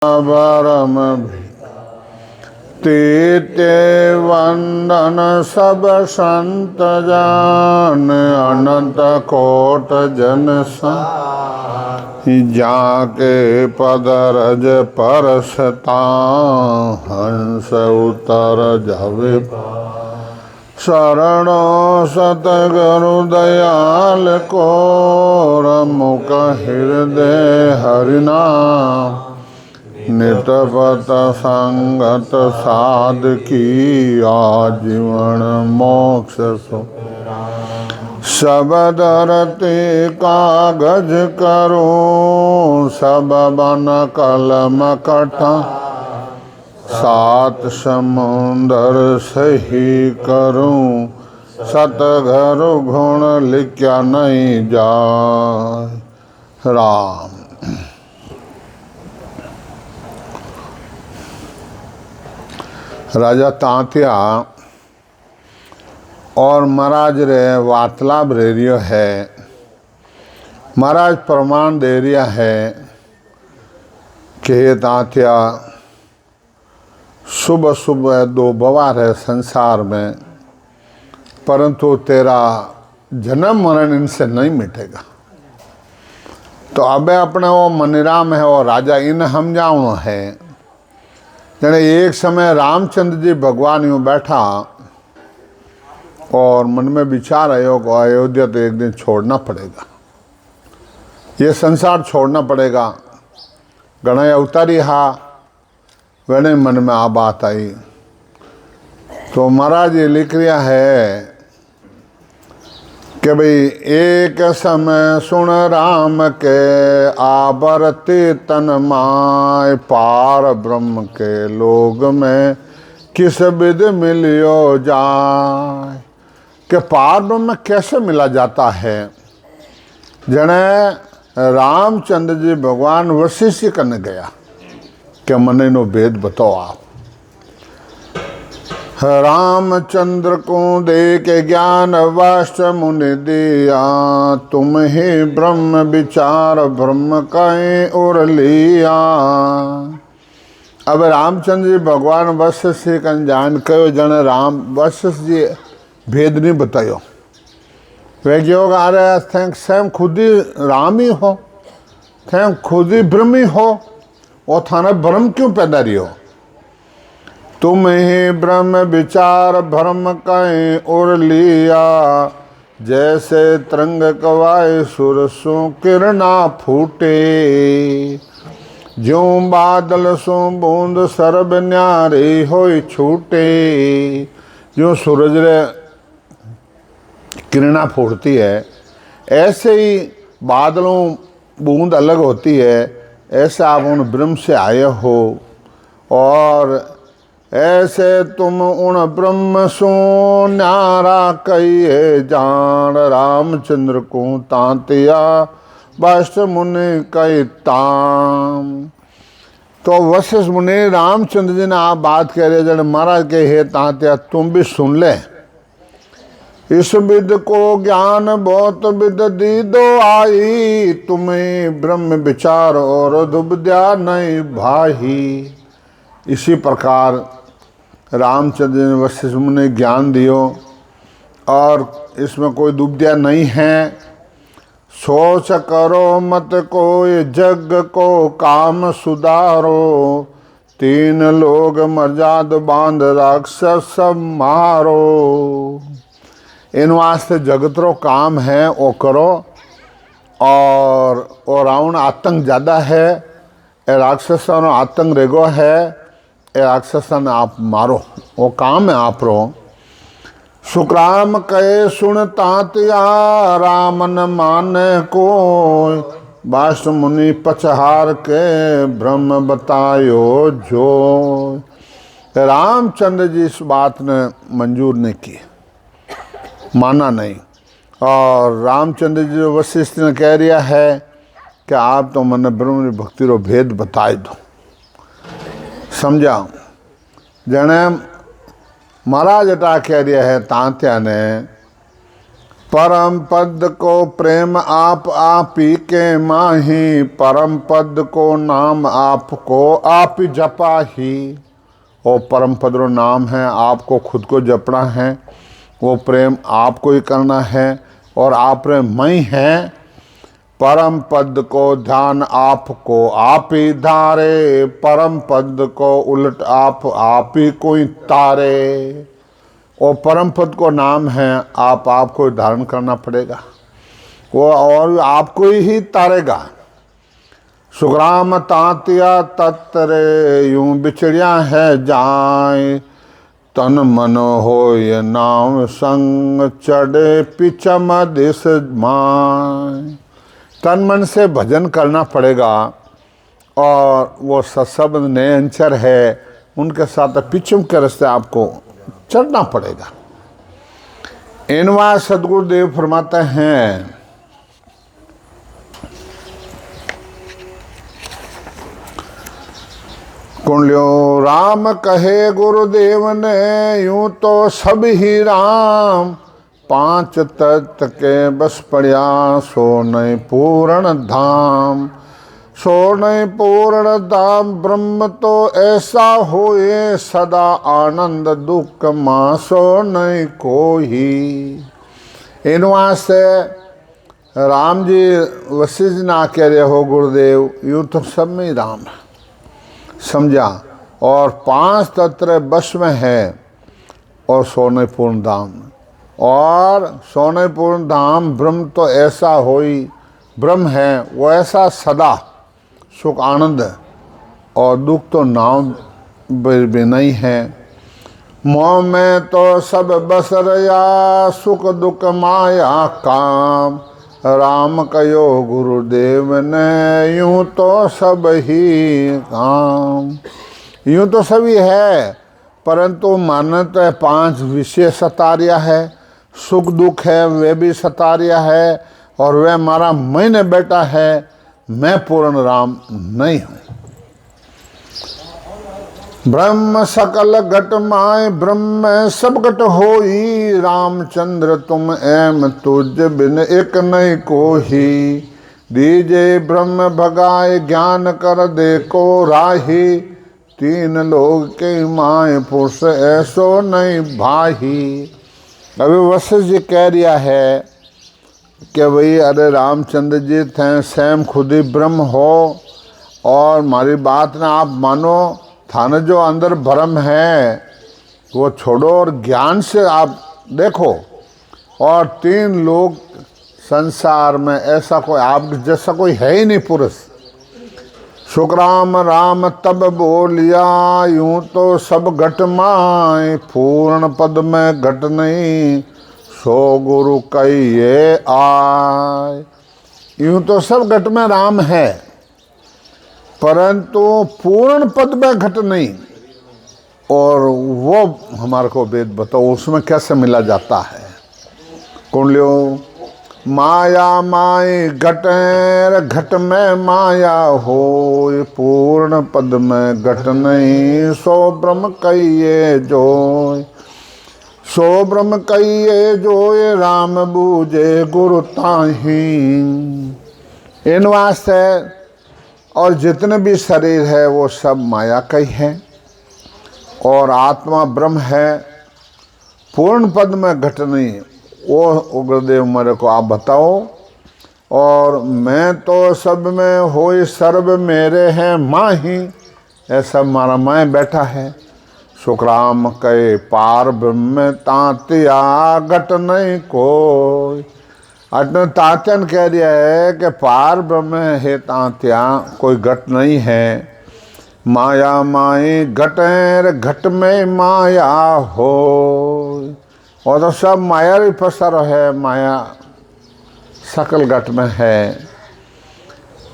परम तीते वंदन सब संत जान अनंत कोट जन जाके पदरज परसता हंस उतर जवे शरणो सतगुरु दयाल को मुख हृदय हरिनाम नितपत संगत साध की आजीवन मोक्ष सो सब धरती कागज करो सब बन कलम कटा सात समुंदर सही करूं सतगुरु गुण लिख्या नहीं जाए। राम राजा तांत्या और महाराज रे वार्तालाप रे रियो है। महाराज प्रमाण दे रिया है कि हे तांत्या सुबह सुबह दो बवार है संसार में, परंतु तेरा जन्म मरण इनसे नहीं मिटेगा। तो अब अपने वो मनीराम है और राजा इन हम जाऊँ है। जने एक समय रामचंद्र जी भगवान यूँ बैठा और मन में विचार आयो को अयोध्या तो एक दिन छोड़ना पड़ेगा, ये संसार छोड़ना पड़ेगा। गणय अवतारी हा वेने मन में आ बात आई। तो महाराज ये लिख रहा है कि भाई एक समय सुन राम के आबरती तन माय पार ब्रह्म के लोग में किस विध मिलियो जाए। कि पार ब्रह्म कैसे मिला जाता है। जने रामचंद्र जी भगवान वशिष्ठ करने गया कि मने नो भेद बताओ आप। रामचंद्र को दे के ज्ञान वाष्ट मुनि दिया तुम ही ब्रह्म विचार ब्रह्म कहीं और लिया। अब रामचंद्र जी भगवान वशिष्ठ जी कन जान कयो जन राम वशिष्ठ जी भेद नहीं बतायो। वे जो आ रहे थे स्वयं खुद ही राम ही हो, थे खुद ही ब्रह्म ही हो, और थाना ब्रह्म क्यों पैदा रही हो। तुम ही ब्रह्म विचार भ्रम कहीं और लिया जैसे तरंग कवाए सुरसों किरणा फूटे ज्यों बादल सो बूंद सरब न्यारे होई छूटे। जो सूरज रे किरणा फूटती है ऐसे ही बादलों बूंद अलग होती है, ऐसे आप उन ब्रह्म से आए हो और ऐसे तुम उन ब्रह्म सो न्यारा कहिए जान। रामचंद्र को तांतिया वशिष्ठ मुनि कही ताम। तो वशिष्ठ मुनि रामचंद्र जी ने आप बात कह रहे जन महाराज के हे तांतिया तुम भी सुन ले। इस विद को ज्ञान बहुत विद दी दो आई तुम्हें ब्रह्म विचार और दुबद्या नहीं भाई। इसी प्रकार रामचंद्र ने वशिष्ठ मुनि ज्ञान दियो और इसमें कोई दुबद्या नहीं है। सोच करो मत कोई जग को काम सुधारो तीन लोग मर्याद बांध राक्षस मारो। इन वास्ते जगतरो काम है वो करो और रावण आतंक ज़्यादा है, राक्षसों आतंक रेगो है, राक्षसन आप मारो, वो काम है आप रो। सुकराम कहे सुन तांतिया रामन माने को बाष्ट मुनि पचहार के ब्रह्म बतायो जो। रामचंद्र जी इस बात ने मंजूर नहीं की, माना नहीं। और रामचंद्र जी वशिष्ठ ने कह रिया है कि आप तो मन ब्रह्म भक्ति रो भेद बताए दो समझाओ। जने महाराज अटा कह रिया है तांत्या ने परम पद को प्रेम आप ही के माही, परम पद को नाम आपको आप ही जपा ही। वो परम पद रो नाम है, आपको खुद को जपना है, वो प्रेम आपको ही करना है और आप रे मई है। परम पद को ध्यान आपको आप ही धारे, परम पद को उलट आप ही कोई तारे। वो परम पद को नाम है, आपको धारण करना पड़ेगा, वो और आपको ही तारेगा। सुग्राम तांतिया तत्रे यूं बिछड़िया है जाए, तन मन हो ये नाम संग चढ़े पिछम दिस माय। तन मन से भजन करना पड़ेगा और वो सत्संग नयनचर है, उनके साथ पिछम के रास्ते आपको चढ़ना पड़ेगा। इनवा सदगुरुदेव फरमाते हैं, कुंडलियो राम कहे गुरुदेव ने, यूं तो सब ही राम, पांच तत्व के बस पड़िया, सो नहीं पूर्ण धाम। सो नहीं पूर्ण धाम ब्रह्म तो ऐसा होए, सदा आनंद दुख मां सो नहीं कोई। इनवा से राम जी वशिष्ठ ना कह रहे हो गुरुदेव, यूं तो सब में राम है, समझा, और पांच तत्व बस में है और सोने पूर्ण धाम। और सोने पूर्ण धाम ब्रह्म तो ऐसा होई, ब्रह्म है वो ऐसा सदा सुख आनंद और दुख तो नाम भी नहीं है। मोह में तो सब बस रया, सुख दुख माया काम, राम कयो गुरुदेव ने, यूं तो सब ही काम। यूं तो सभी है, परंतु मानत है पांच विषय सतारिया है, सुख दुख है वे भी सतारिया है, और वह हमारा मैंने बेटा है, मैं पूर्ण राम नहीं हूँ। ब्रह्म सकल घट माय, ब्रह्म सब घट होई, रामचंद्र तुम एम तुझ बिन एक नहीं कोही। दीजे ब्रह्म भगाए ज्ञान कर देखो राही, तीन लोग के माय पुरुष ऐसो नहीं भाही। अभी वशिष्ठ जी कह रिया है कि भाई अरे रामचंद्र जी थे स्वयं खुद ही ब्रह्म हो, और हमारी बात ना आप मानो, थाने जो अंदर भ्रम है वो छोड़ो और ज्ञान से आप देखो। और तीन लोग संसार में ऐसा कोई आप जैसा कोई है ही नहीं पुरुष। सुखराम राम तब बोलिया, यूं तो सब घट माय, पूर्ण पद में घट नहीं, सो गुरु कहिए आय। यूं तो सब घट में राम है, परंतु पूर्ण पद में घट नहीं। और वो हमारे को वेद बताओ उसमें कैसे मिला जाता है। कुंडलियो माया माय घटेर, घट में माया हो, पूर्ण पद में घट नहीं, सो ब्रह्म कहिए जोय। सो ब्रह्म कहिए जोय, राम बूझे गुरु ताही। इन वास्ते और जितने भी शरीर है वो सब माया का ही है, और आत्मा ब्रह्म है, पूर्ण पद में घट नहीं। वो गुरुदेव मेरे को आप बताओ। और मैं तो सब में होई सर्व मेरे हैं माही, ऐसा हमारा मैं बैठा है। सुखराम कहे पार ब्रह्म तांतिया, घट नहीं कोई। अटन ताचन कह दिया है कि पार ब्रह्म है तांत्या, कोई घट नहीं है। माया माई घटेर, घट में माया हो, और तो सब माया ही पसर है, माया सकल घट में है।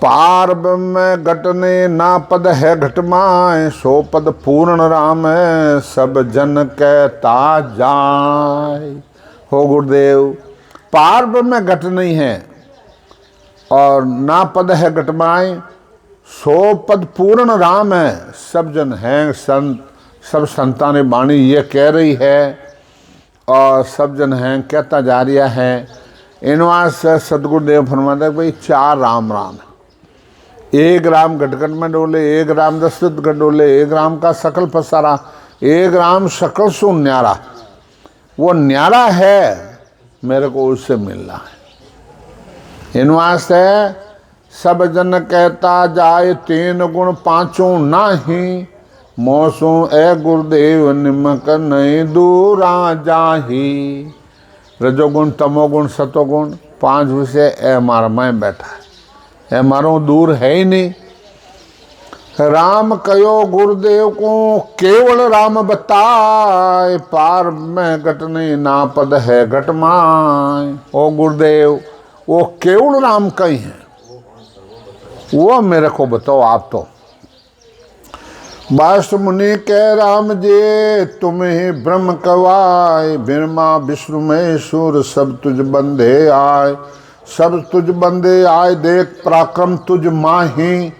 पार ब्रह्म घटने ना पद है घट माय, सो पद पूर्ण राम है, सब जन कहता जाय। हो गुरुदेव, पार ब्रह्म घट नहीं है और ना पद है घट माय, सो पद पूर्ण राम है, सब जन हैं संत, सब संतान वाणी ये कह रही है और सब जन हैं कहता जा रहा है। इन वास्ते सतगुरुदेव फरमाते हैं भाई 4 राम राम है। 1 राम घटघट में डोले, 1 राम दशरथ गढ़ डोले, 1 राम का सकल पसारा, 1 राम सकल सो न्यारा। वो न्यारा है, मेरे को उससे मिलना है। इन वास्ते सब जन कहता जाए 3 गुण 5 नाही, मौसू ए गुरुदेव निमक नहीं दूरा जाही। रजोगुण तमोगुण सतोगुण 5 विषय ए मारा मैं बैठा है, ए मारो दूर है ही नहीं। राम कयो गुरुदेव को केवल राम बताए, पार में घट नहीं ना पद है घट माय। ओ गुरुदेव वो केवल राम कहीं है, वो मेरे को बताओ आप। तो बाष्ट मुनि कह राम जे तुम्हें ब्रह्म कवाय, ब्रह्मा विष्णु महेश्वर सब तुझ बंधे आए। सब तुझ बंधे आए देख पराक्रम तुझ माही,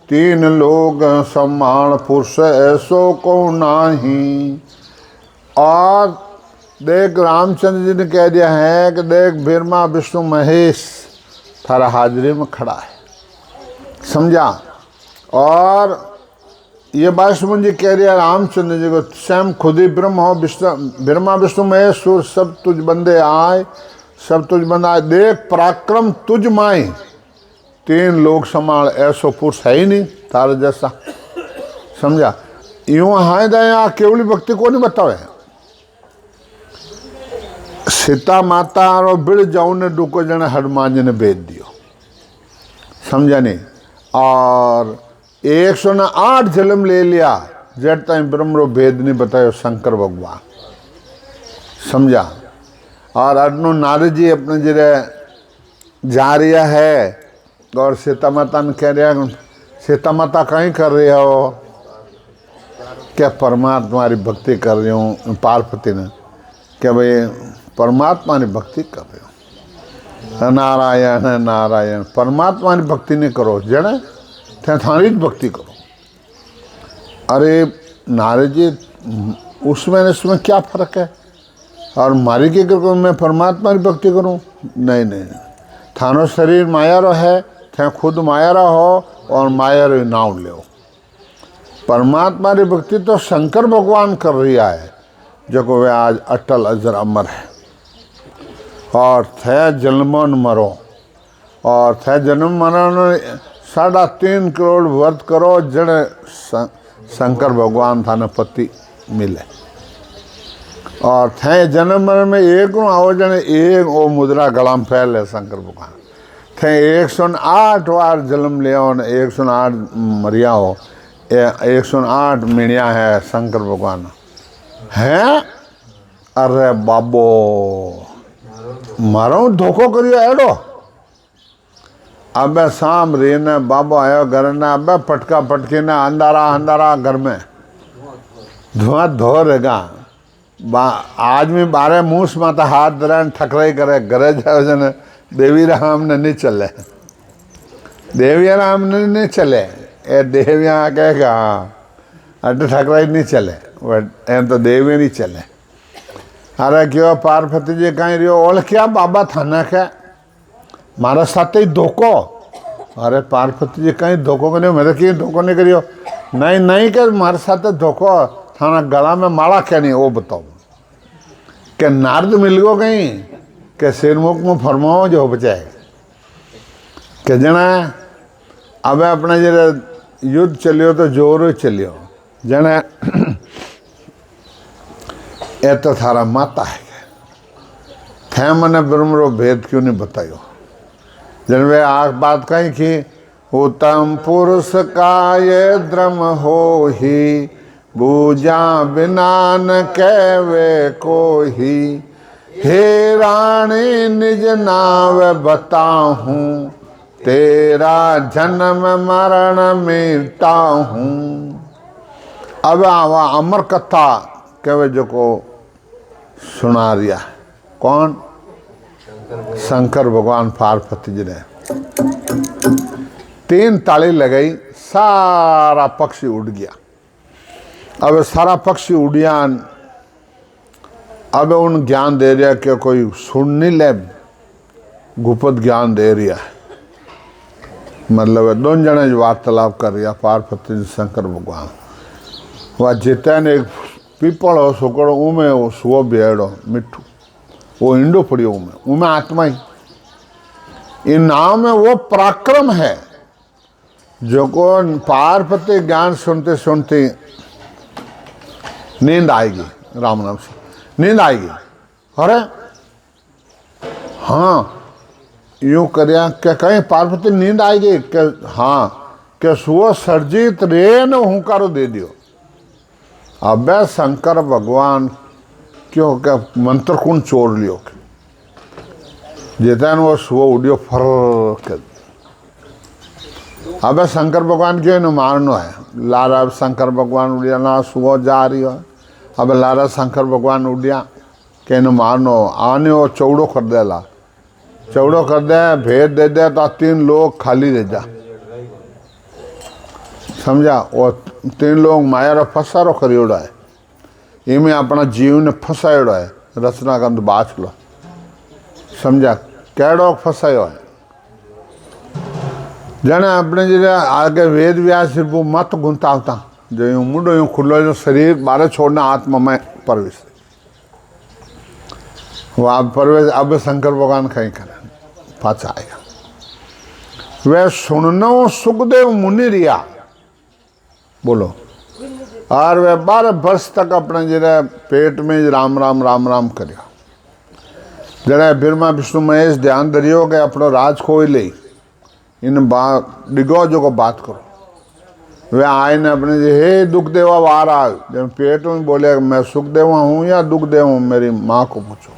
3 लोग सम्मान पुरुष ऐसो को नाही। और देख रामचंद्र जी ने कह दिया है कि देख ब्रह्मा विष्णु महेश थारा हाजिरी में खड़ा है, समझा। और ये बात समझ जी कह रही है रामचंद्र जी को, स्वयं खुद ही ब्रह्म हो, ब्रह्मा विष्णु महेश्वर सब तुझ बंदे आए, सब तुझ बंदा आए देख पराक्रम तुझ माई, 3 लोग संभाल ऐसो पुरुष है ही नहीं तारे जैसा, समझा। यूं हाय दया केवली भक्ति को नहीं बतावे। सीता माता और बिड़ जाऊ ने डुको जने हनुमान जी ने भेज दियो, समझा नहीं। और 108 जन्म ले लिया जब तक ब्रह्म भेद नहीं बतायो शंकर भगवान, समझा। और अनु नारद जी अपने जरे जा रहा है और सीता माता ने कह रहा, सीता माता कहीं कर रही हो? क्या परमात्मा तुम्हारी भक्ति कर रही हूँ। पार्वती ने क्या भाई परमात्मा की भक्ति कर रही हूँ। नारायण नारायण, परमात्मा की भक्ति नहीं करो जने थारी भक्ति करो। अरे नारद जी उसमें इसमें क्या फ़र्क है? और मारी के करो मैं परमात्मा की भक्ति करूं? नहीं नहीं, थानो शरीर माया रो है, थे खुद माया रो हो और माया रो नाम लो। परमात्मा की भक्ति तो शंकर भगवान कर रहा है, जो को वे आज अटल अजर अमर है। और थे जन्मन मरो, और थे जन्म मरण 3.5 करोड़ व्रत करो जड़ शंकर भगवान थाने पति मिले। और थे जन्म मरण में एक आओ जने एक ओ मुद्रा गला में फैले शंकर भगवान। थे 108 बार जन्म लिया, 108 मरिया हो, 108 मिणिया है शंकर भगवान हैं। अरे बाबो मारो धोखो करियो एडो। अब शाम रे ने बाबो आयो घर ने, अब पटका पटकी ने अंधारा अंधारा घर में धुआं धो रहेगा। आदमी 12 मूस माता हाथ धरान ठकराई करे, घरे जाओ जने देवी राम ने नहीं चले, देवी राम ने नहीं चले, ए देविया कहेगा अट ठकराई नहीं चले, एम तो देवी नहीं चले। अरे क्यों पार्वती जी कहीं रहो? ओल क्या बाबा थाना के मारा साथ ही धोखो। अरे पार्वती जी कहीं धोखो को नहीं, मैं तो कहीं धोखो नहीं करियो। नहीं नहीं कर मारे साथ धोखो, थाना गला में माला क्या नहीं वो बताओ। क्या नारद मिल गो कहीं के सिरमुख में फरमाओ जो बचाए के जना। अब अपने जरा युद्ध चलियो तो जोर चलियो जना। ये तो थारा माता है, थे मैंने ब्रह्मरो भेद क्यों नहीं बतायो? जन वे आग बात कहीं की, उत्तम पुरुष का ये द्रम हो ही, बूझा बिना न कहवे को ही। हे रानी निज नाव बताहूँ, तेरा जन्म मरण मिटाहूँ। अब आवा अमर कथा कहवे जो को सुना रिया कौन? शंकर भगवान पार्वती जी ने 3 ताली लगाई, सारा पक्षी उड़ गया। अब सारा पक्षी उड़ियान अब उन ज्ञान दे रहा कि कोई सुन नहीं ले, गुप्त ज्ञान दे रहा है, मतलब दोनों जने वार्तालाप कर रहा, पार्वती शंकर भगवान। वह जितने ने एक पीपल हो सुकड़ो उमें वो सुओ बेड़ो मिठू, वो इंडो पड़ियो उमें आत्मा ही। इन नाम में वो पराक्रम है जो को पार्वती ज्ञान सुनते सुनते नींद आएगी, राम नाम से नींद आएगी। अरे हाँ यूं करिया क्या कहीं पार्वती नींद आएगी क्या? हाँ क्या सुओ सर्जित रे न हुंकारो दे दियो। अब शंकर भगवान क्यों क्या मंत्र कुंड चोर लियो जितने वो सुओ उड़ियो फर कर। अब शंकर भगवान क्यों इन मारनो है, लारा शंकर भगवान उड़िया ना सुओ जा रही हो। अब लारा शंकर भगवान उड़िया के इन मारनो आने वो चौड़ो कर देला, चौड़ो कर दे भेद दे दे तो 3 लोग खाली दे जा, समझा। वो 3 लोग माया रो फसारो करियोड़ा है, इमें अपना जीव ने फसायोड़ो है। रचनाकांत बाच लो, समझा कैड़ो फसायो है। जने अपने जे आगे वेद व्यास वो मत गुंतावता जो यूं मुंडो यूं खुलो जो शरीर बारे छोड़ना आत्मा में प्रवेश। वो आप प्रवेश अब शंकर भगवान कहीं करें पाचा आएगा। वह सुननो सुखदेव मुनि रिया बोलो, और वह 12 वर्ष तक अपने जरा पेट में राम राम राम राम करियो। जरा ब्रह्मा विष्णु महेश ध्यान दरियो के अपनो राज खोई ले इन डिगो जो को बात करो। वे आए ने अपने जे हे दुख देवा वार आ, जब पेट में बोले मैं सुख देवा हूँ या दुख देवा हूँ, मेरी माँ को पूछो।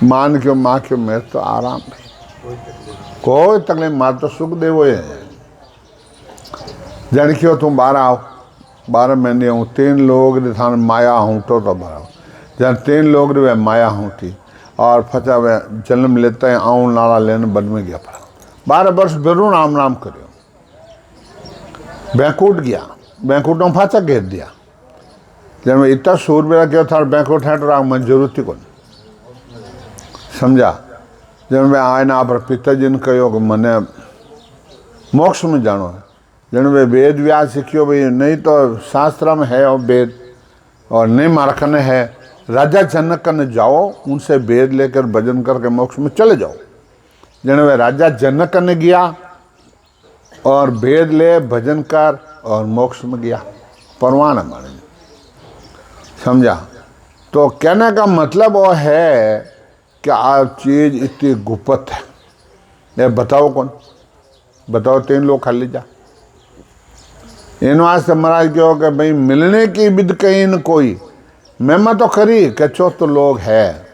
मान क्यों माँ क्यों, मेरे तो आराम नहीं, कोई तकलीफ, माँ तो सुख देवो है। जन क्यों तुम 12 आओ, 12 महीने हूँ 3 लोग थान माया हूँ तो बारह जन 3 लोग वे माया हूँ थी और फचा वे जन्म लेते हैं आऊँ नाला लेने बन में गया पड़ा। 12 वर्ष बेरू राम नाम करियो। बैंकुट गया, बैंकुट में फाचा घेर दिया। जब मैं इतना सूर मेरा क्यों था बैंकुट है तो राम मन जरूरत ही कौन, समझा। जब मैं आए ना पर पिताजी ने कहो कि मैंने मोक्ष में जानो है। जब वे वेद व्यास सीखियो भाई, नहीं तो शास्त्र में है और वेद, और नहीं मारखने है राजा जनक ने जाओ, उनसे वेद लेकर भजन करके मोक्ष में चले जाओ। जन वे राजा जनक ने गया और वेद ले भजन कर और मोक्ष में गया, परवान है माने, समझा। तो कहने का मतलब वो है कि आप चीज इतनी गुप्त है। ये बताओ कौन, बताओ 3 लोग खाली जा। इन वास्ते महाराज क्यों कि भाई मिलने की विद कहीं न कोई, मैं तो करी कचो तो लोग है,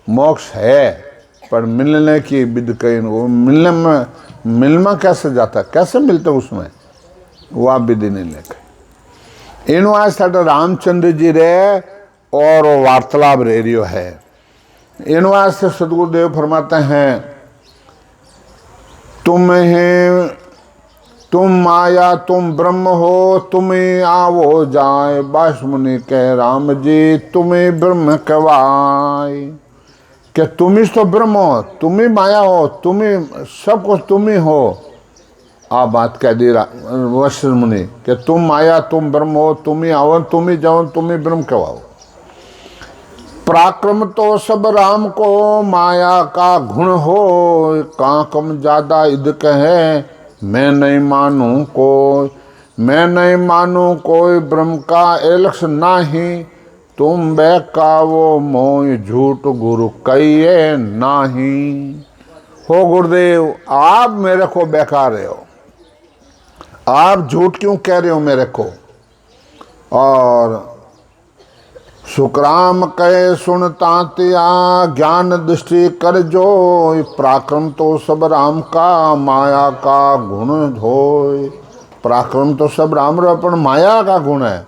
मोक्ष है, पर मिलने की विद कहीं वो मिलना कैसे जाता, कैसे मिलते उसमें, वो आप विधि नहीं लेके। इन वास्ते तो रामचंद्र जी रे और वार्तालाप रेडियो है। इन वास्ते सदगुरुदेव फरमाते हैं तुम माया तुम ब्रह्म हो, तुम्हें आवो जाए। बास मुनि कह राम जी तुम्हें ब्रह्म कहवाए, कि तुम ही तो ब्रह्म हो, तुम ही माया हो, तुम ही सब कुछ तुम ही हो। आप बात कह दी वशिष्ठ मुनि कि तुम माया तुम ब्रह्म हो, तुम ही आओ तुम ही जाओ, तुम ही ब्रह्म कहवाओ। पराक्रम तो सब राम को, माया का गुण हो, का कम ज्यादा इद कहे, मैं नहीं मानू कोई, मैं नहीं मानू कोई ब्रह्म का एलक्ष नाही। तुम बेकावो मोह झूठ गुरु कहिए नाही। हो गुरुदेव आप मेरे को बेकार रहे हो, आप झूठ क्यों कह रहे हो मेरे को। और सुखराम कहे सुनता तिया, ज्ञान दृष्टि कर जो, पराक्रम तो सब राम का, माया का गुण होय। पराक्रम तो सब राम रो पण माया का गुण है।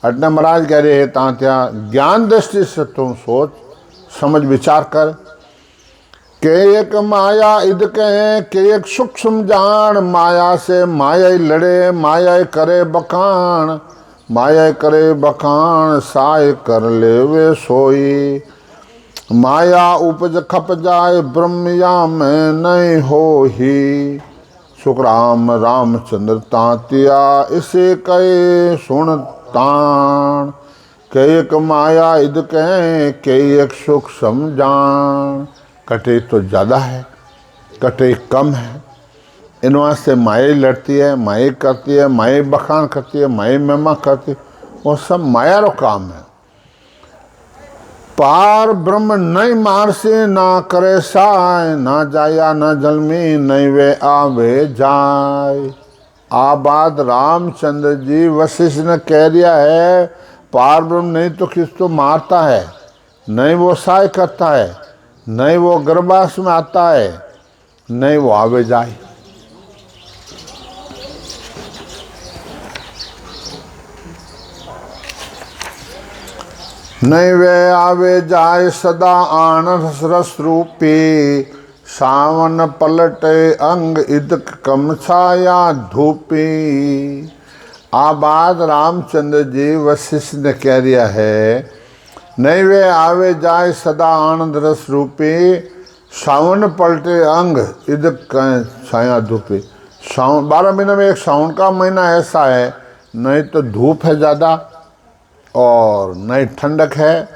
अटना महाराज कह रहे हैं तात्या ज्ञान दृष्टि से तुम सोच समझ विचार कर के एक माया इद कहे के एक सूक्ष्म जान। माया से माया लड़े, माया करे बखान, माया करे बखान, साय कर ले वे सोई। माया उपज खप जाए ब्रह्म या मैं नहीं हो ही। सुखराम रामचंद्र तांतिया इसे कहे सुन तान। के एक माया इद कहें के एक सुख समझान। कटे तो ज़्यादा है, कटे कम है। इन वास्ते माया लड़ती है, माया करती है, माया बखान करती है, माया महिमा करती है। वो सब माया रो काम है। पार ब्रह्म नहीं मार से ना करे साय। ना जाया ना जलमी नहीं वे आवे जाय। आ बात रामचंद्र जी वशिष्ठ ने कह दिया है। पार ब्रह्म नहीं तो किस तो मारता है, नहीं वो साय करता है, नहीं वो गर्भास में आता है, नहीं वो आवे जाए। नहीं वे आवे जाए सदा आनंद रस रूपी। सावन पलटे अंग इदक कम छाया धूपी। आबाद रामचंद्र जी वशिष्ठ ने कह दिया है। नहीं वे आवे जाए सदा आनंद रस रूपी। सावन पलटे अंग इदक छाया धूपी। सावन 12 महीने में एक सावन का महीना ऐसा है, नहीं तो धूप है ज़्यादा और नहीं ठंडक है।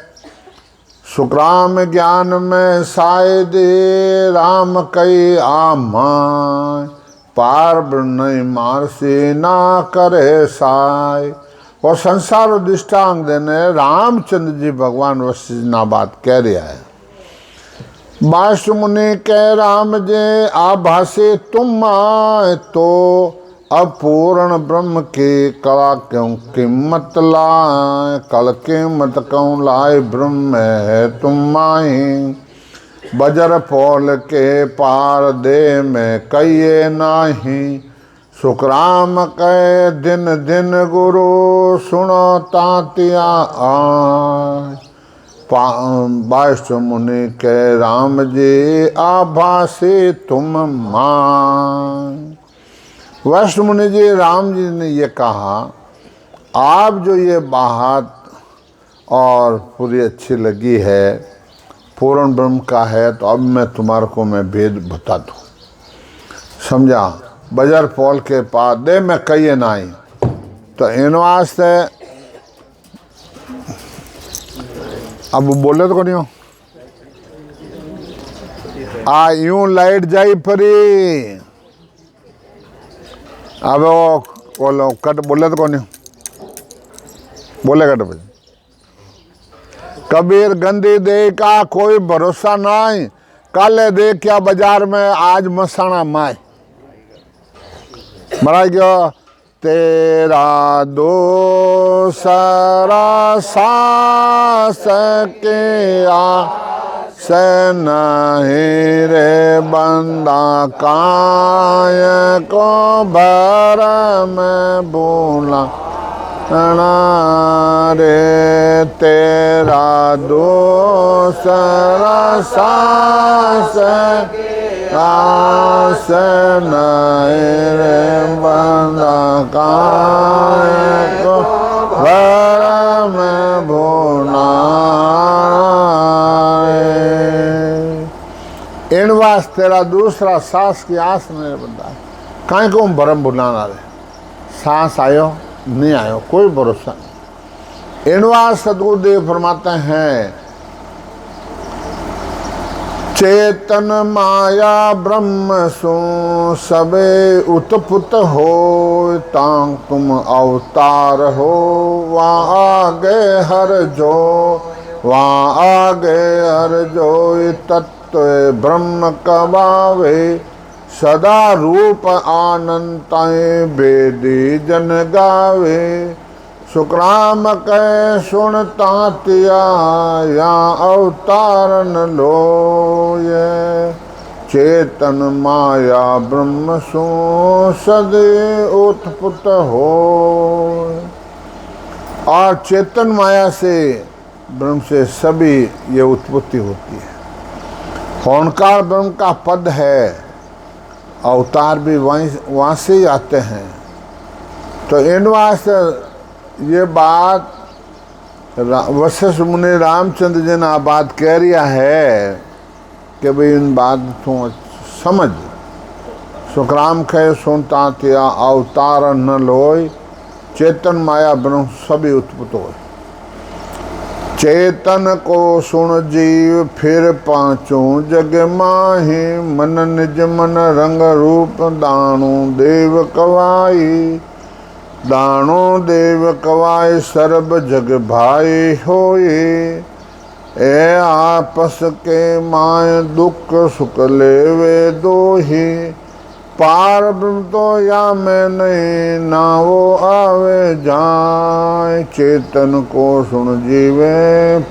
सुखराम ज्ञान में साय दे राम कई आमाय। पार नहीं मार से ना करे साय। और संसार दृष्टांत देने रामचंद्र जी भगवान वशिष्ठ ना बात कह रहा है। बास मुनि कह राम जे आभासे तुम आए तो। अपूर्ण ब्रह्म के कला क्यों कीमत लाए। कल कीमत क्यों लाए ब्रह्म है तुम आए। बजर फौल के पार दे में कहिए नाही। सुखराम कहे दिन दिन गुरु सुनो तातिया आय। बाष्ट मुनि के राम जी आभा से तुम मान। वशिष्ठ मुनि जी राम जी ने ये कहा, आप जो ये बात और पूरी अच्छी लगी है, पूर्ण ब्रह्म का है, तो अब मैं तुम्हारे को मैं भेद बता दूँ। समझा? बजर पौल के पास दे में कहिए नाई। तो इन वास्ते अब बोले तो नहीं हो। आ यूं लाइट जाई परी। अब वो कट बोले तो कौन बोले कट भाई। कबीर गंदी दे का कोई भरोसा नहीं। कल दे क्या बाजार में आज मसाना माए। मरा गया तेरा दोसरा सास के से नहीं रे बंदा काय को भर में भूला रे। तेरा दोसरा सास आस नहीं रे बंदा काय को भर में भूला। इन वास तेरा दूसरा सांस की आस नहीं बंदा कहीं को भरम बुलाना रे। सांस आयो नहीं आयो कोई भरोसा नहीं। इन वास सदगुरुदेव फरमाते हैं, चेतन माया ब्रह्म सो सबे उत्पुत हो। तांग तुम अवतार हो वहाँ आगे हर जो, वहाँ आगे हर जो तत्व ब्रह्म कबावे। सदा रूप आनंद बेदी जन गावे। सुखराम कह सुन तातिया या अवतारन लो ये। चेतन माया ब्रह्म सो सदे उत्पत हो। और चेतन माया से ब्रह्म से सभी ये उत्पत्ति होती है। होनकार ब्रह्म का पद है, अवतार भी वहाँ से ही आते हैं। तो इन वास्ते ये बात वशिष्ठ मुनि रामचंद्र जी ने आ बात कह रिया है कि भाई इन बात तू समझ। सुखराम खे सुनता थिया अवतार न लोय, चेतन माया ब्रह्म सभी उत्पत हो। चेतन को सुन जीव फिर पांचों जग माही, मन निज मन रंग रूप दाणु देव कवाई। दाणो देव कवाई सर्ब जग भाई होए। ए आपस के माय दुख सुख लेवे दोही, पार ब्रह्म तो या मैं नहीं ना वो आवे जाए। चेतन को सुन जीवे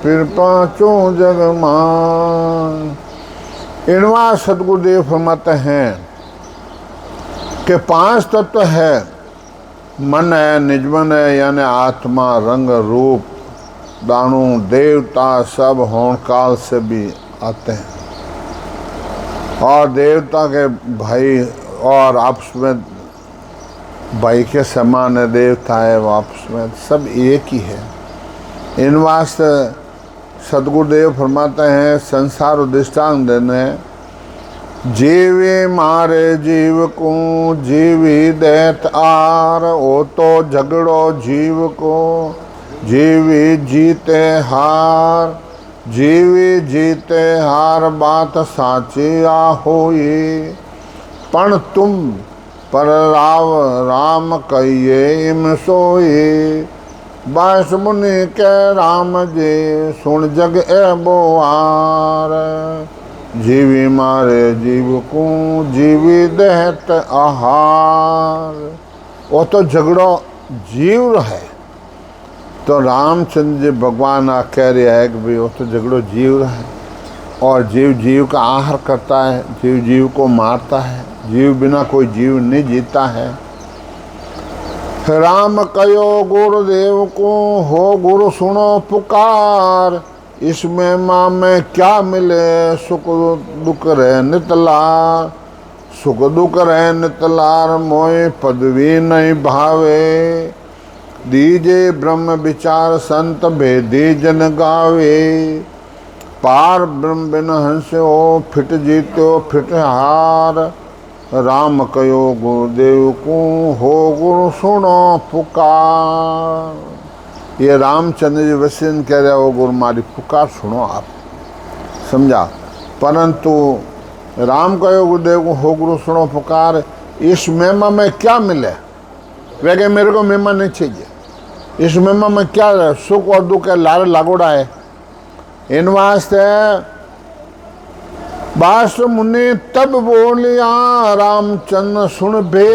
फिर पांचों जग माय। इनवा सतगुरुदेव फरमाते हैं कि पांच तत्व है, मन है, निजमन है यानी आत्मा, रंग रूप, दाणु देवता सब होण काल से भी आते हैं। और देवता के भाई और आपस में भाई के समान है, देवता है वो आपस में सब एक ही है। इन वास्ते सतगुरुदेव फरमाते हैं संसार दृष्टांत देने, जीवे मारे जीव को जीवी दैत आर। ओ तो झगड़ो जीव को जीवी जीते हार। जीवी जीते हार बात साची आ होई, पण तुम पर राम कहिए इम सोई। बास मुनि के राम जी सुन जग ए बोआर। जीवी मारे जीव को जीवी देहत आहार। वो तो झगड़ो जीव है, तो रामचंद्र जी भगवान आ कह रहा है कि भाई वो तो झगड़ो जीव है और जीव जीव का आहार करता है, जीव जीव को मारता है। जीव बिना कोई जीव नहीं जीता है। राम कयो गुरुदेव को हो गुरु सुनो पुकार। इसमें माँ में क्या मिले सुख दुख रहे नितलार। सुख दुख रहे नितलार मोय पदवी नहीं भावे। दीजे ब्रह्म विचार संत भेदी जन गावे। पार ब्रह्म बिन हंस हो फिट जीतो फिट हार। राम कयो गुरुदेव को हो गुरु सुनो पुकार। ये रामचंद्र जी वशिष्ठ कह रहे हो गुरु मारी पुकार सुनो आप, समझा। परंतु राम कयो गुरुदेव को हो गुरु सुनो पुकार। इस महिमा में क्या मिले, वे कहे मेरे को महिमा नहीं चाहिए। इस महिमा में क्या सुख और दुख है लारे लागोड़ा है। इन वास्ते बास मुनि तब बोलिया रामचंद्र सुन भे।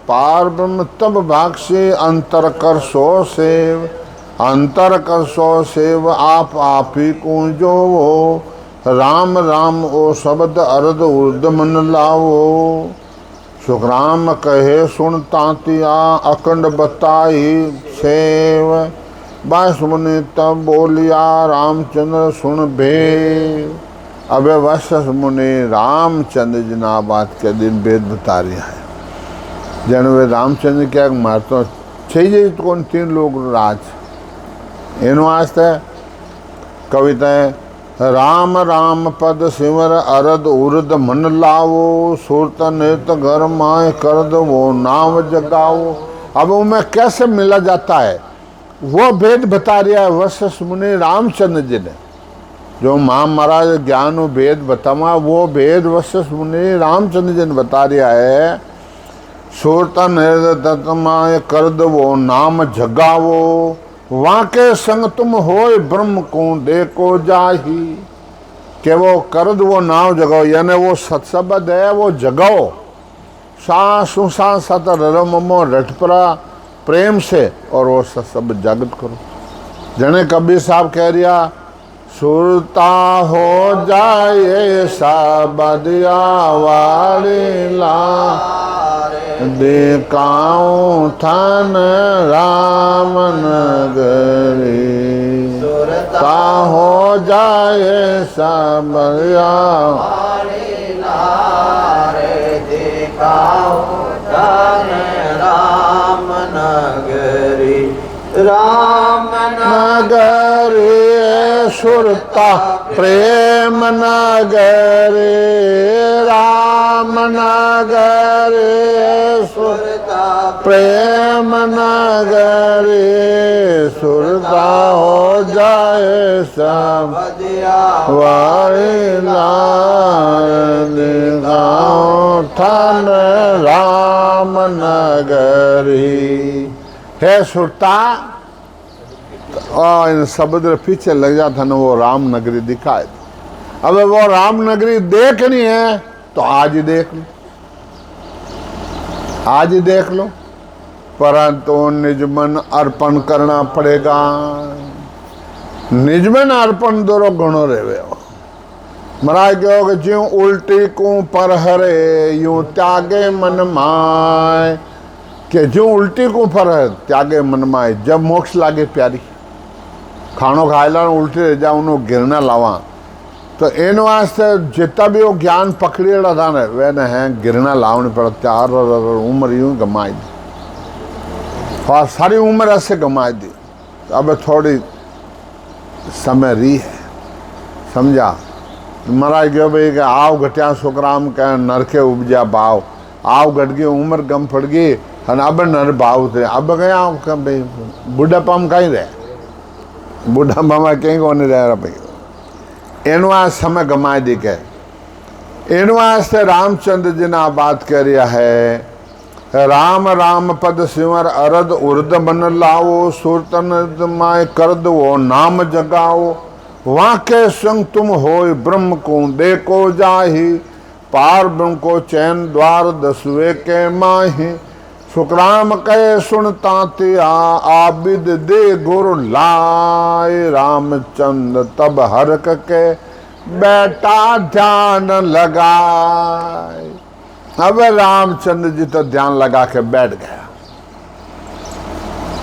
पार ब्रह्म तब भाग से अंतर कर सो सेव। अंतर कर सो सेव आप ही को जो राम राम ओ शब्द अर्ध उर्द मन लाओ। सुखराम कहे सुन तांतिया अखंड बताई सेव। बास मुनि तब बोलिया रामचंद्र सुन भे। अब वशिष्ठ मुनि रामचंद्र जी ना बात के दिन वेद बता रहा है। जन वे रामचंद्र क्या मारतो चाहिए तो कौन तीन लोग राज। इन वास्ते कविता है राम राम पद सिमर अरद उर्द मन लावो। सुरत नेत घर माए कर दो वो नाम जगाओ। अब उनमें कैसे मिला जाता है वो भेद बता रहा है वशिष्ठ मुनि रामचंद्र जी ने। जो माँ महाराज ज्ञान भेद बतावा वो भेद वशिष्ठ मुनि रामचंद्र जी ने बता रहा है। सुरत नेत माए कर दो वो नाम जगावो। वहाँ के संग तुम होय ब्रह्म को देखो जाही। कि वो कर दो वो नाव जगाओ यानी वो सत्सबद है वो जगाओ। सांसु सांस सत रममो रटपरा प्रेम से और वो सब जागृत करो। जने कबीर साहब कह रिया सुरता हो जाए साबदिया वाली ला। देखाऊं थान राम नगरी। सुरता हो जाए साबदिया वाली ला। देखाऊं थान राम नगरी। राम नगरी सुरता प्रेम नगरी राम नगरी सुरता प्रेम नगरी सुरता हो जाए सब वारी लाओ ठन राम नगरी है सुरता। और इन समुद्र पीछे लग जाता ना वो राम नगरी दिखाए। अब वो राम नगरी देखनी है तो आज ही देख लो, आज ही देख लो, परंतु निज मन अर्पण करना पड़ेगा। निज मन अर्पण दोरो गुणो रेवे महाराज कहो कि ज्यों उल्टी को पर हरे यूं त्यागे मन माय, के ज्यों उल्टी को पर हरे त्यागे मन माय। जब मोक्ष लागे प्यारी खानो खाएला उल्टी रह जा उन्होंने गिरना लावा तो इन वास्ते जितना भी वो ज्ञान पकड़ेड़ा था ना वह न है गिरना लावने पर त्यार उम्र यूं गमाई दी और सारी उम्र ऐसे गमाई दी। तो अब थोड़ी समय री है समझा। महाराज क्यों भाई कि आव घटिया सुखराम कह नरके उपजा भाव आव घट गई उम्र गम फट गई अब नर भाव थे। अब गया भाई बुढ़ापा में कहीं रहे बुढ़ापा में कहीं को नहीं रह रहा भाई इन वास्ते समय गमाए दी के इन वास्ते रामचंद्र जी ने बात कर रहा है राम राम पद सिमर अरद उर्द मन लाओ सुरतन माय कर दो नाम जगाओ वहाँ के संग तुम हो ब्रह्म को देखो जाही पार ब्रह्म को चैन द्वार दसवे के माही सुखराम कहे सुनता त्या आबिद दे गुरु लाए रामचंद्र तब हरक के बैठा ध्यान लगाए। अब रामचंद्र जी तो ध्यान लगा के बैठ गया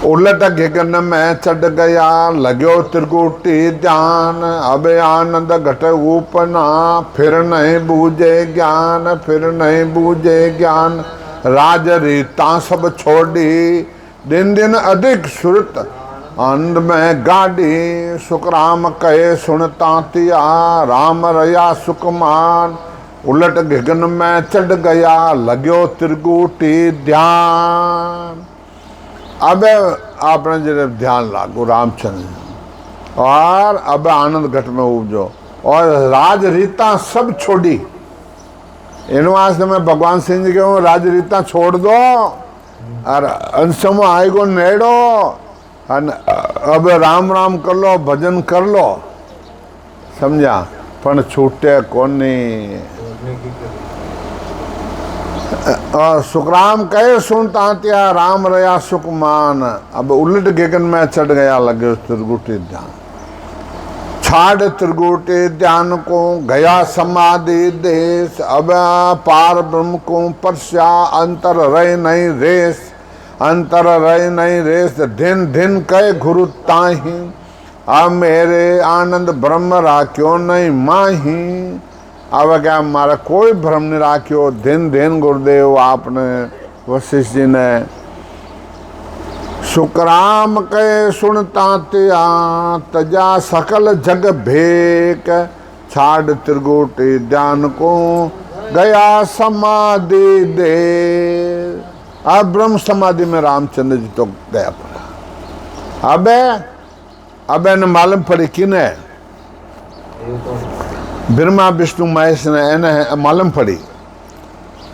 उलट गगन में चढ़ गया लगो त्रिकुटी ध्यान। अब आनंद घट उपना फिर नहीं बूझे ज्ञान फिर नहीं बूझे ज्ञान राज रीता सब छोड़ी दिन दिन अधिक सुरत अंध में गाड़ी सुखराम कहे सुनता तिया राम रया सुकमान उलट गगन में चढ़ गया लगो त्रिकुटी ध्यान। अब आपने जब ध्यान लागू रामचंद्र और अब आनंद घट में उपजो और राज रीता सब छोड़ी। इन वास्ते में भगवान सिंह जी कहूँ राज रीता छोड़ दो और अंशमो आएगो नेड़ो अब राम राम कर लो भजन कर लो समझा पण छूटे कोनी। और सुखराम कहे सुनता त्या राम रया सुखमान। अब उलट गगन में चढ़ गया लगे त्रिकुटी ध्यान छाड़ त्रिकुटी ध्यान को गया समाधि देश। अब पार ब्रह्म को परस्या अंतर रहे नहीं रेस अंतर रहे नहीं रेस दिन दिन कहे गुरु ताही अब मेरे आनंद ब्रह्म राख्यो नहीं माही। अब क्या हमारा कोई भ्रम नहीं राख्यो दिन दिन गुरुदेव आपने वशिष्ठ जी ने सुखराम कहे सुनता त्या तजा सकल जग भेक छाड़ त्रिकुटी ध्यान को गया समाधि दे। अब ब्रह्म समाधि में रामचंद्र जी तो गया पड़ा। अब ने मालूम पड़ी किन है ब्रह्मा विष्णु महेश ने मालूम पड़ी।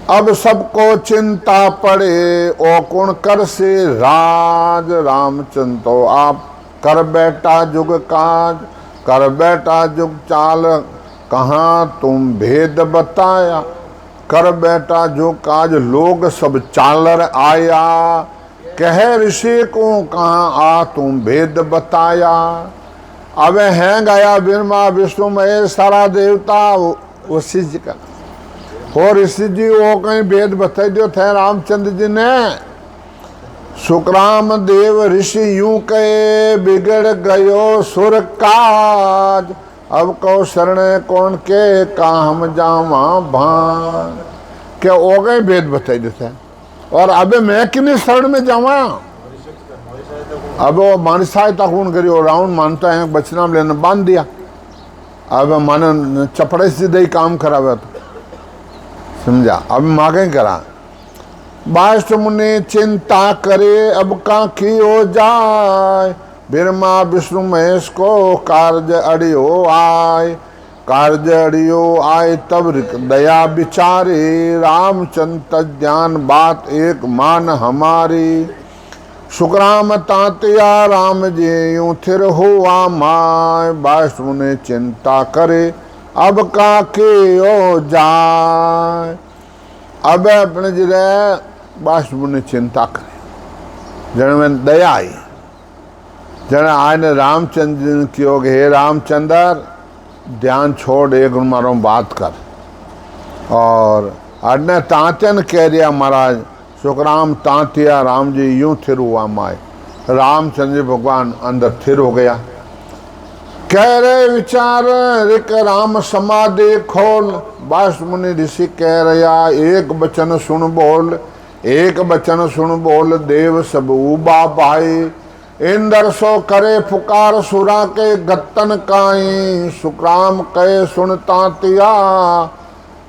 अब सबको चिंता पड़े ओ कौन कर से राज रामचंद्र तो आप कर बैठा जुग काज कर बैठा जुग चाल कहाँ तुम भेद बताया कर बैठा जो काज लोग सब चालर आया कह ऋषि को कहाँ आ तुम भेद बताया। अब है गया ब्रह्मा विष्णु महेश सारा देवता वशिष्ठ जी का और ऋषि जी वो कहीं भेद बता दियो थे रामचंद्र जी ने। सुखराम देव ऋषि यूं कहे बिगड़ गयो सुर काज अब को शरण कौन के काम जावा भान क्या वो कहीं भेद बता देते और अब मैं किन्हीं शरण में जावा अब वो मानी सहायता कौन करी, वो रावण मानता है बचना लेने बांध दिया। अब माने चपड़े सीधे ही काम करावे तो समझा। अब मांगे करा बाष्ट मुनि चिंता करे अब का की हो जाए, ब्रह्मा विष्णु महेश को कार्य अड़ियो आए, कार्य अड़ियो आए तब दया विचारे, रामचंद्र ज्ञान बात एक मान हमारी, सुखराम तातिया राम जी यूं थिर हुआ माय, बाष्ट मुनि चिंता करे अब का के हो जाए। अब अपने जिले बाष्ट मुनि चिंता करे, जन में दया आई, जन आय ने रामचंद्र जी कियो कि हे रामचंद्र ध्यान छोड़ एक मारो बात कर। और अने तांत्यन कह दिया महाराज सुखराम तांतिया राम जी यूं थिर हुआ माए, रामचंद्र भगवान अंदर थिर हो गया। कह रहे विचार रिक राम समाधि खोल, बाष्ट मुनि ऋषि कह रहा एक बचन सुन बोल, एक बचन सुन बोल, देव सब उबा पाई, इंद्र सो करे पुकार सुरा के गत्तन काई, सुखराम कहे सुन तातिया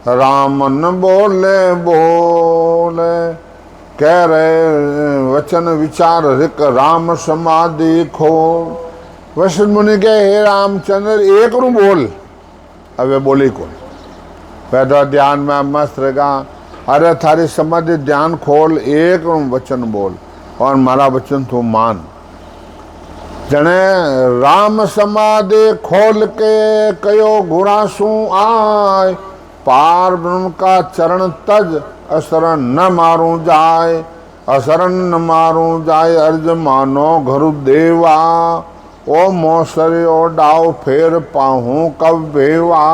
रामन बोले बोले। कह रहे वचन विचार रिक राम समाधि खोल, वशिष्ठ मुनि के हे रामचंद्र एक रू बोल। अब वे बोली कौन, पैदा ध्यान में मस्त रहेगा। अरे थारी समाधि ध्यान खोल, एक वचन बोल और मारा वचन तो मान। जने राम समाधि खोल के कयो घुरासू आय, पार ब्रह्म का चरण तज असरण न मारू जाए, असरण न मारू जाए अर्ज मानो घरु देवा, ओ मौसरे ओ डाव फेर पाहूं कब बेवा,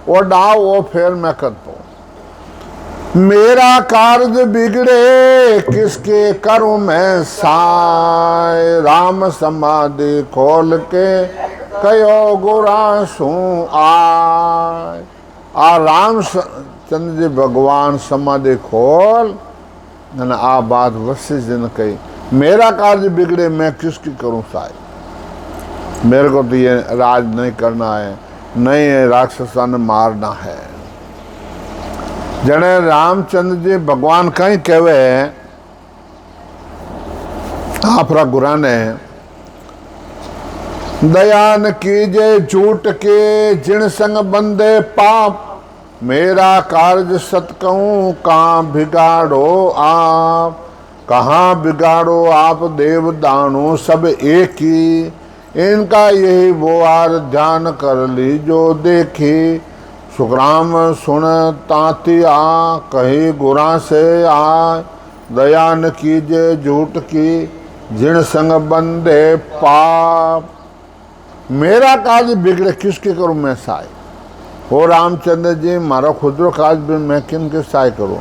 ओ डाव ओ फेर मैं कर पाऊं, मेरा कार्य बिगड़े किसके करूं मैं साय, राम समाधि खोल के कयो गुरासू आय। आ रामचंद्र जी भगवान समाधि खोल न आ बात वशिष्ठ जी ने कही, मेरा कार्य बिगड़े मैं किसकी करूं साय, मेरे को तो ये राज नहीं करना है, नहीं राक्षसा ने मारना है। जने रामचंद्र जी भगवान कहीं कहवे आपरा गुरा ने दयान कीजे झूठ के जिन संग बंदे पाप, मेरा कार्य सत कहूं कहाँ बिगाड़ो आप, कहाँ बिगाड़ो आप देव दानो सब एक ही, इनका यही वो आर ध्यान कर ली जो देखी, सुखराम सुन तातिया कही गुरा से आय, दया न कीजे झूठ की जिन संग बंदे पाप, मेरा कार्य बिगड़े किसके करूं मैं साय। हो रामचंद्र जी मारा खुदरो काज भी मैं किन के साय करूं,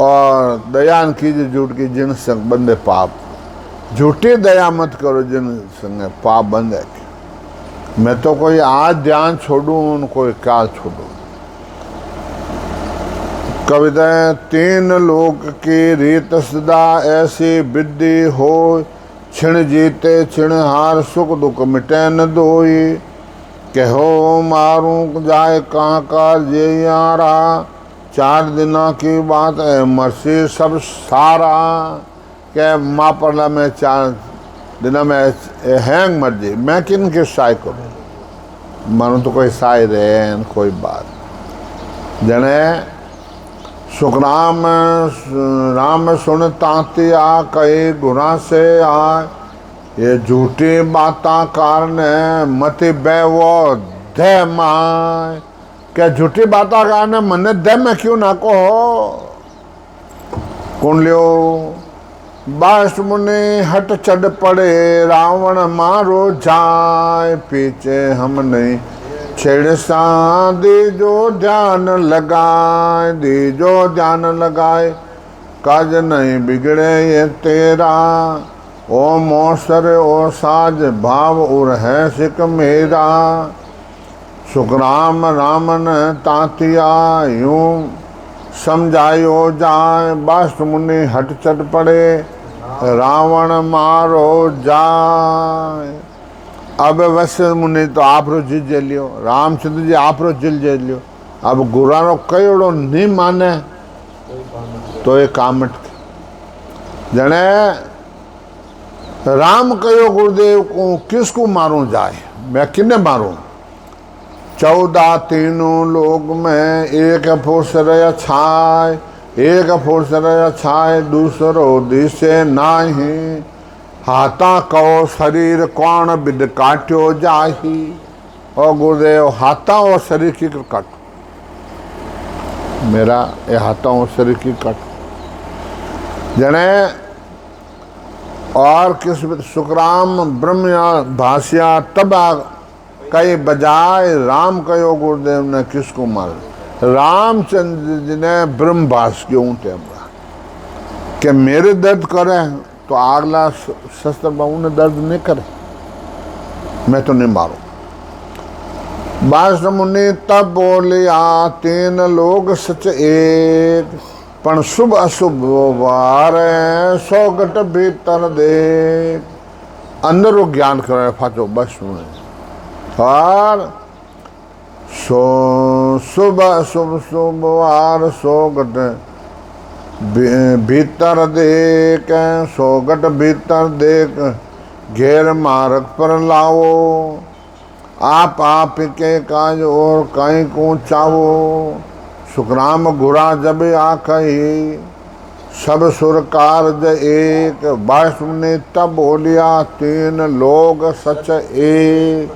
और दया न कीजिए झूठ की जिन संग बंदे पाप, झूठी दया मत करो जिन संग पाप बंदे। मैं तो कोई आज ध्यान छोड़ूं कोई काल छोड़ूं। कविता तीन लोक की रीत सदा ऐसी विद्धि हो, छिण जीते छिण हार सुख दुख मिटे न दोई, कहो मारूं जाए कहाँ कार जे यारा, चार दिना की बात है मरसी सब सारा, क्या माँ पड़ला में 4 दिन में हैंग मर जी, मैं किन के साय करूं, मानो तो कोई साय रहे कोई बात। जने सुखराम राम सुन तातिया कई गुना से आ, ये झूठी बाता कारण मति बेवो दे माय, क्या झूठी बाता कारण मन दे में क्यों ना को कौन लियो। बाष्ट मुनि हट चढ़ पड़े रावण मारो जाए, पीछे हम नहीं छेड़ सा दीजो ध्यान लगाए, दीजो ध्यान लगाए काज नहीं बिगड़े ये तेरा, ओ मौसर ओ साज भाव उर है सिक मेरा, सुखराम रामन तातिया यूं समझायो जाए, बाष्ट मुनि हट चढ़ पड़े रावण मारो जाए। अब वैसे मुनि तो आप रो जीत जे लियो, रामचंद्र जी आप रो जिल जे लियो। अब गुरानो कयोड़ो नहीं माने तो ये काम जने राम कयो गुरुदेव को किसको मारूं जाए, मैं किन्ने मारूं। 14 तीनों लोग में एक फुसर छाए, एक फुसर छाए दूसरो दिसे नाही। हाथा कहो शरीर कौन बिद काट्यो जाही। और गुरुदेव हाथा और शरीर की काट, मेरा ये हाथा और शरीर की काट जने। और किस सुखराम ब्रह्म भाष्या तब कई बजाय राम कयो गुरुदेव ने किसको मार। रामचंद्र जी ने ब्रह्म भाष क्यों टे कि मेरे दर्द करे तो अगला शस्त्र बाबू ने दर्द नहीं करे, मैं तो नहीं मारू। बास मुनि तब बोलिया 3 लोग सच एक, पण शुभ अशुभ वार 100 गट भीतर दे। अंदर वो ज्ञान करे फाचो बस में और शुभ अशुभ शुभ वार 100 गट भीतर देख, 100 गट भीतर देख घेर मार्ग पर लाओ। आप के काज और कहीं को चाहो। सुखराम घुरा जब आकही, सब सुर कारज एक। बास ने तब बोलिया 3 लोग सच एक।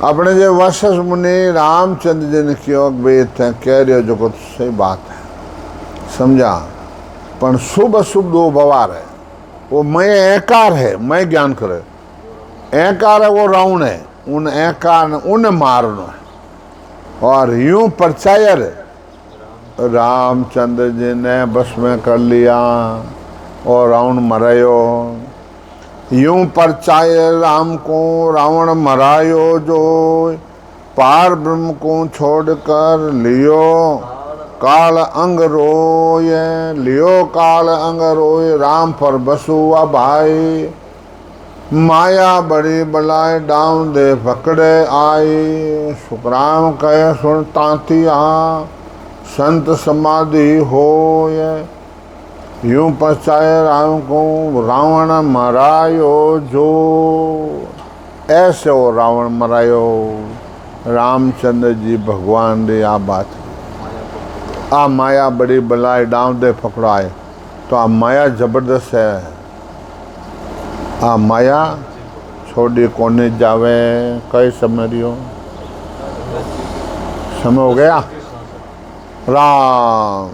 अपने जो वशिष्ठ मुनि रामचंद्र जी ने क्यों बेत है कह रहे हो जो कुछ सही बात है, समझा। पर शुभ अशुभ 2 व्यवहार है। वो मैं एकार है, मैं ज्ञान करे। एकार है वो रावण है, उन एकार उन मारना है। और यूं परचायर रामचंद्र जी ने बस में कर लिया और रावण मरायो। यूं परचाय राम को रावण मरायो जो। पार ब्रह्म को छोड़कर लियो काल अंग रोय। लियो काल अंग रोय राम पर बसुआ भाई। माया बड़ी बलाए डाउन दे पकड़े आई। सुखराम कहे सुन तांतिया संत समाधि होय। यूं पछाए राम को रावण मरायो जो। ऐसे वो रावण मरायो। रामचंद्र जी भगवान ने आ बात आ माया बड़ी बलाए डाउन दे पकड़ाए। तो आ माया जबरदस्त है। आ माया छोड़ी कोने जावे। कई समय रियो समय हो गया। राम